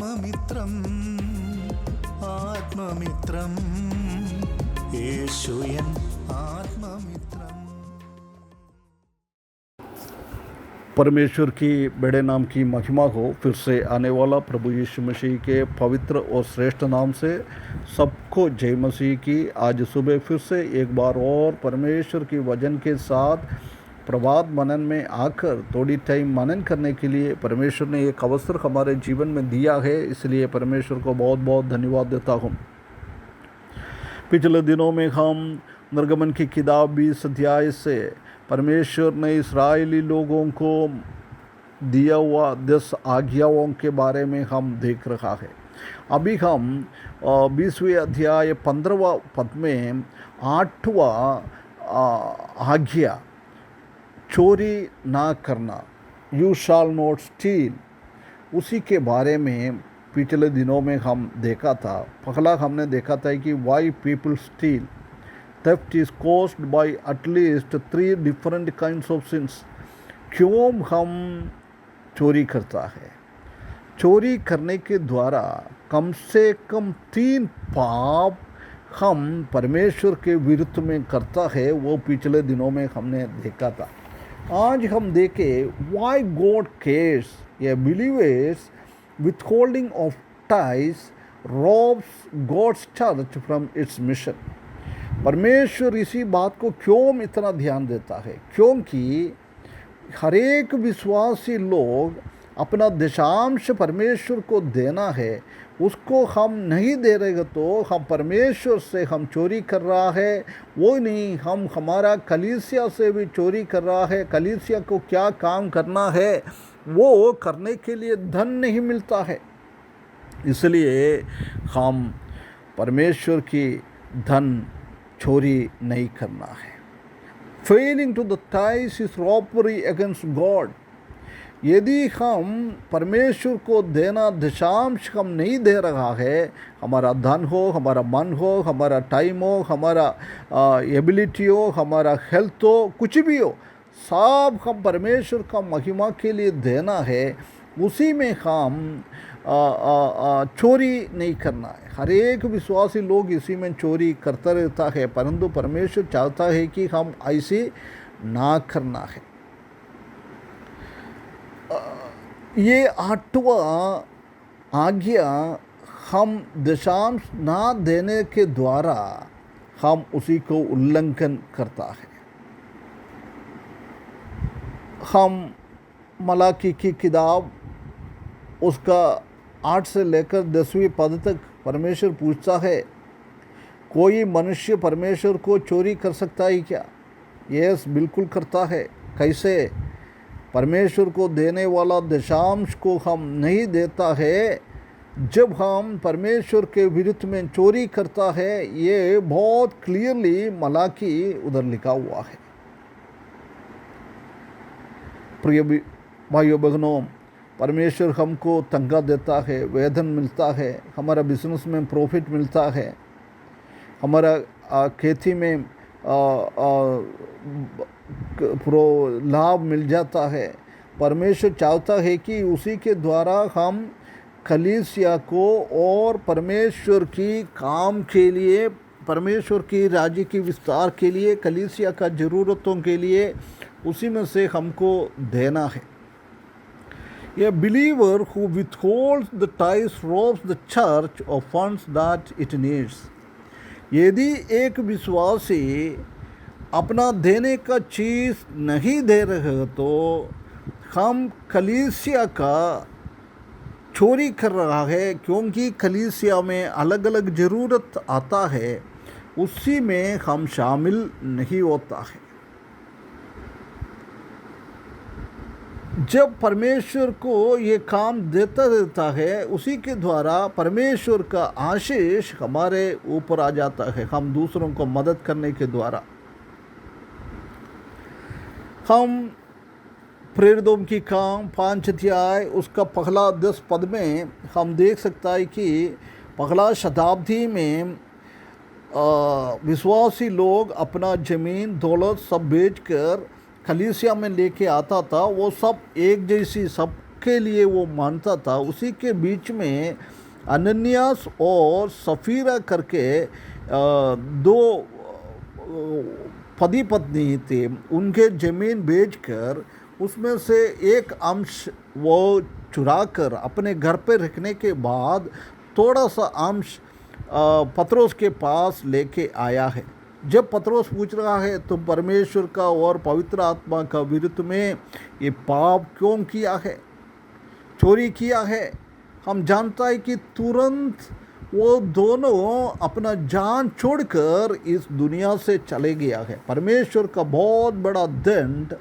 ആത്മമിത്രം ആത്മമിത്രം യേശുയൻ ആത്മമിത്രം। परमेश्वर की बड़े नाम की महिमा हो। फिर से आने वाला प्रभु यीशु मसीह के पवित्र और श्रेष्ठ नाम से सबको जय मसीह की। आज सुबह फिर से एक बार और परमेश्वर की वचन के साथ प्रभात मनन में आकर थोड़ी टाइम मनन करने के लिए परमेश्वर ने एक अवसर हमारे जीवन में दिया है, इसलिए परमेश्वर को बहुत बहुत धन्यवाद देता हूँ। पिछले दिनों में हम निर्गमन की किताब 20 अध्याय से परमेश्वर ने इस्राएली लोगों को दिया हुआ 10 आज्ञाओं के बारे में हम देख रहा है। अभी हम 20वें अध्याय 15वां पद में 8वां आज्ञा चोरी ना करना, यू शाल नॉट स्टील, उसी के बारे में पिछले दिनों में हम देखा था। पहला हमने देखा था कि why people steel. Theft is caused by at least 3 different kinds of sins। क्यों हम चोरी करता है? चोरी करने के द्वारा कम से कम 3 पाप हम परमेश्वर के विरुद्ध में करता है, वो पिछले दिनों में हमने देखा था। आज हम देखें why God cares a believers withholding of tithes robs God's church from its mission। परमेश्वर इसी बात को क्यों इतना ध्यान देता है? क्योंकि हर एक विश्वासी लोग अपना दशांश परमेश्वर को देना है, उसको हम नहीं दे रहे तो हम परमेश्वर से हम चोरी कर रहा है। वो नहीं, हम हमारा कलीसिया से भी चोरी कर रहा है। कलीसिया को क्या काम करना है वो करने के लिए धन नहीं मिलता है, इसलिए हम परमेश्वर की धन चोरी नहीं करना है। Failing to the tithes is robbery against God. यदि हम परमेश्वर को देना दशांश हम नहीं दे रहा है, हमारा धन हो, हमारा मन हो, हमारा टाइम हो, हमारा एबिलिटी हो, हमारा हेल्थ हो, कुछ भी हो, सब हम परमेश्वर का महिमा के लिए देना है, उसी में हम चोरी नहीं करना है। हर एक विश्वासी लोग इसी में चोरी करता रहता है, परंतु परमेश्वर चाहता है कि हम ऐसे ना करना है। ये 8वां आज्ञा हम दशांश ना देने के द्वारा हम उसी को उल्लंघन करता है। हम मलाकी की किताब उसका 8 से लेकर 10वीं पद तक परमेश्वर पूछता है, कोई मनुष्य परमेश्वर को चोरी कर सकता है क्या? यस, बिल्कुल करता है। कैसे? परमेश्वर को देने वाला दशांश को हम नहीं देता है, जब हम परमेश्वर के विरुद्ध में चोरी करता है। ये बहुत क्लियरली मलाकी उधर लिखा हुआ है। प्रिय भाइयों बहनों, परमेश्वर हमको तंगा देता है, वेतन मिलता है, हमारा बिजनेस में प्रॉफिट मिलता है, हमारा खेती में लाभ मिल जाता है। परमेश्वर चाहता है कि उसी के द्वारा हम कलीसिया को और परमेश्वर की काम के लिए, परमेश्वर की राज्य की विस्तार के लिए, कलीसिया का ज़रूरतों के लिए उसी में से हमको देना है। A believer who withholds the tithes robs the church of funds that it needs। यदि एक विश्वासी अपना देने का चीज़ नहीं दे रहे तो हम कलीसिया का चोरी कर रहा है, क्योंकि कलीसिया में अलग अलग ज़रूरत आता है, उसी में हम शामिल नहीं होता है। जब परमेश्वर को ये काम देता रहता है, उसी के द्वारा परमेश्वर का आशीष हमारे ऊपर आ जाता है। हम दूसरों को मदद करने के द्वारा हम प्रेरितों की काम 5 अध्याय उसका पहला 10 पद में हम देख सकता है कि पहला शताब्दी में विश्वासी लोग अपना ज़मीन दौलत सब बेचकर कलीसिया में लेके आता था। वो सब एक जैसी, सब के लिए वो मानता था, उसी के बीच में अनन्यास और सफीरा करके दो पति पत्नी थे। उनके ज़मीन बेचकर उसमें से एक अंश वो चुराकर अपने घर पे रखने के बाद थोड़ा सा अंश पतरोस के पास लेके आया है। जब पतरोस पूछ रहा है तुम परमेश्वर का और पवित्र आत्मा का विरुद्ध में ये पाप क्यों किया है, चोरी किया है, हम जानता है कि तुरंत वो दोनों अपना जान छोड़कर इस दुनिया से चले गया है। परमेश्वर का बहुत बड़ा दंड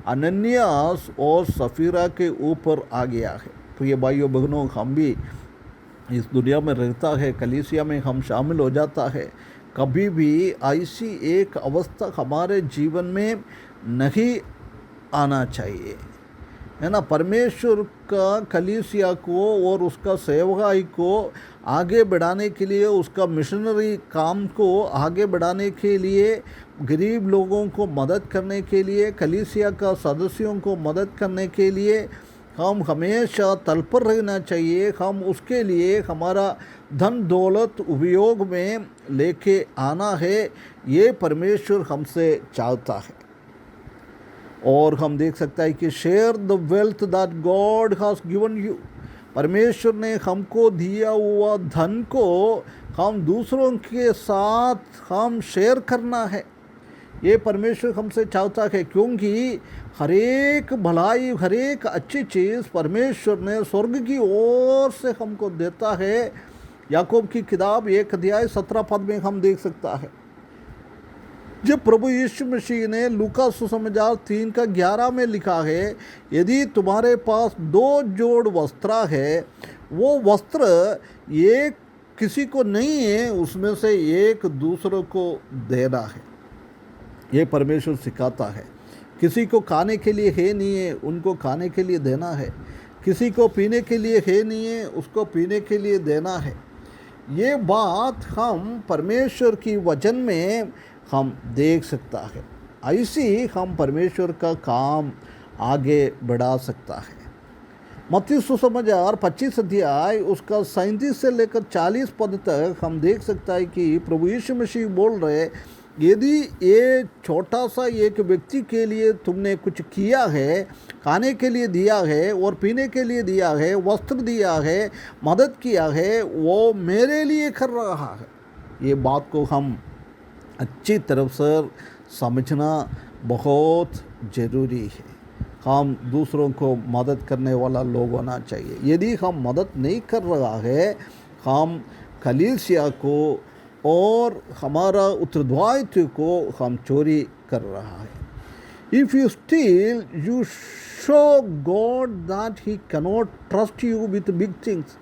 अनन्यास और सफीरा के ऊपर आ गया है। प्रिय भाइयों बहनों, हम भी इस दुनिया में रहता है, कलीसिया में हम शामिल हो जाता है, कभी भी ऐसी एक अवस्था हमारे जीवन में नहीं आना चाहिए, है ना। परमेश्वर का कलीसिया को और उसका सेवकाई को आगे बढ़ाने के लिए, उसका मिशनरी काम को आगे बढ़ाने के लिए, गरीब लोगों को मदद करने के लिए, कलीसिया का सदस्यों को मदद करने के लिए हम हमेशा तत्पर रहना चाहिए। हम उसके लिए हमारा धन दौलत उपयोग में लेके आना है, ये परमेश्वर हमसे चाहता है। और हम देख सकते हैं कि share the wealth that God has given you, परमेश्वर ने हमको दिया हुआ धन को हम दूसरों के साथ हम शेयर करना है, ये परमेश्वर हमसे चाहता है। क्योंकि हर एक भलाई, हर एक अच्छी चीज़ परमेश्वर ने स्वर्ग की ओर से हमको देता है। याकूब की किताब 1 अध्याय 17 पद में हम देख सकता है, जब प्रभु यीशु मसीह ने लूका सुसमाचार 3:11 में लिखा है, यदि तुम्हारे पास 2 जोड़ वस्त्र है, वो वस्त्र एक किसी को नहीं है, उसमें से एक दूसरों को देना है। ये परमेश्वर सिखाता है। किसी को खाने के लिए है नहीं है, उनको खाने के लिए देना है। किसी को पीने के लिए है नहीं है, उसको पीने के लिए देना है। ये बात हम परमेश्वर की वचन में हम देख सकता है। ऐसी हम परमेश्वर का काम आगे बढ़ा सकता है। मत्ती सुसमाचार 25 अध्याय उसका 37 से लेकर 40 पद तक हम देख सकता है कि प्रभु यीशु मसीह बोल रहे, यदि ये छोटा सा एक व्यक्ति के लिए तुमने कुछ किया है, खाने के लिए दिया है और पीने के लिए दिया है, वस्त्र दिया है, मदद किया है, वो मेरे लिए कर रहा है। ये बात को हम अच्छी तरफ से समझना बहुत ज़रूरी है। हम दूसरों को मदद करने वाला लोग होना चाहिए। यदि हम मदद नहीं कर रहा है, हम कलीसिया को और हमारा उत्तरदायित्व को हम चोरी कर रहा है। If you steel, you show God that he cannot trust you with big things.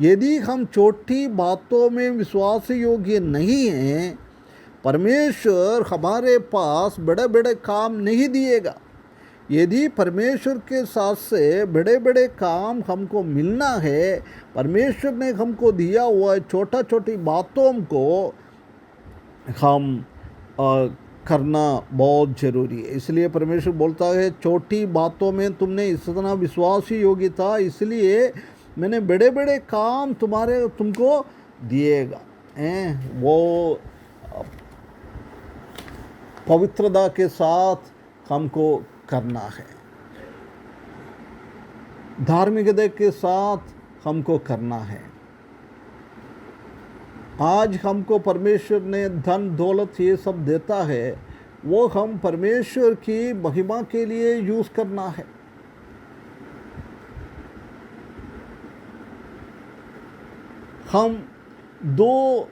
यदि हम छोटी बातों में विश्वास योग्य नहीं हैं, परमेश्वर हमारे पास बड़े बड़े काम नहीं दिएगा। यदि परमेश्वर के साथ से बड़े बड़े काम हमको मिलना है, परमेश्वर ने हमको दिया हुआ छोटा छोटी बातों को हम करना बहुत ज़रूरी है। इसलिए परमेश्वर बोलता है, छोटी बातों में तुमने इतना विश्वास ही योग्य था, इसलिए मैंने बड़े बड़े काम तुमको दिएगा। वो पवित्रता के साथ हमको करना है, धार्मिकता के साथ हमको करना है। आज हमको परमेश्वर ने धन दौलत ये सब देता है, वो हम परमेश्वर की महिमा के लिए यूज़ करना है। हम दो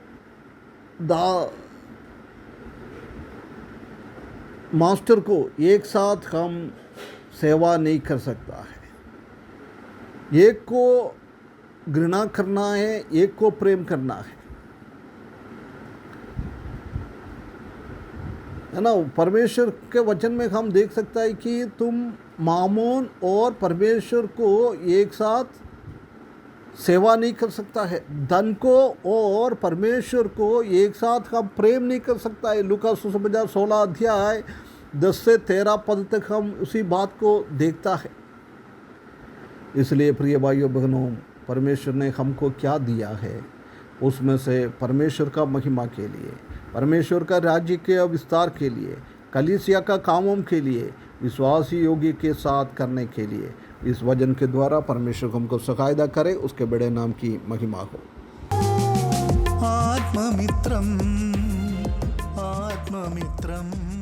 मास्टर को एक साथ हम सेवा नहीं कर सकता है। एक को घृणा करना है, एक को प्रेम करना है ना। परमेश्वर के वचन में हम देख सकता है कि तुम मामोन और परमेश्वर को एक साथ सेवा नहीं कर सकता है। धन को और परमेश्वर को एक साथ हम प्रेम नहीं कर सकता है। लूका सुसमाचार 16 अध्याय 10 से 13 पद तक हम उसी बात को देखता है। इसलिए प्रिय भाइयों बहनों, परमेश्वर ने हमको क्या दिया है, उसमें से परमेश्वर का महिमा के लिए, परमेश्वर का राज्य के विस्तार के लिए, कलीसिया का कामों के लिए, विश्वासी योगी के साथ करने के लिए, इस वचन के द्वारा परमेश्वर हमको सहायता करे, उसके बड़े नाम की महिमा हो। आत्ममित्रम आत्ममित्रम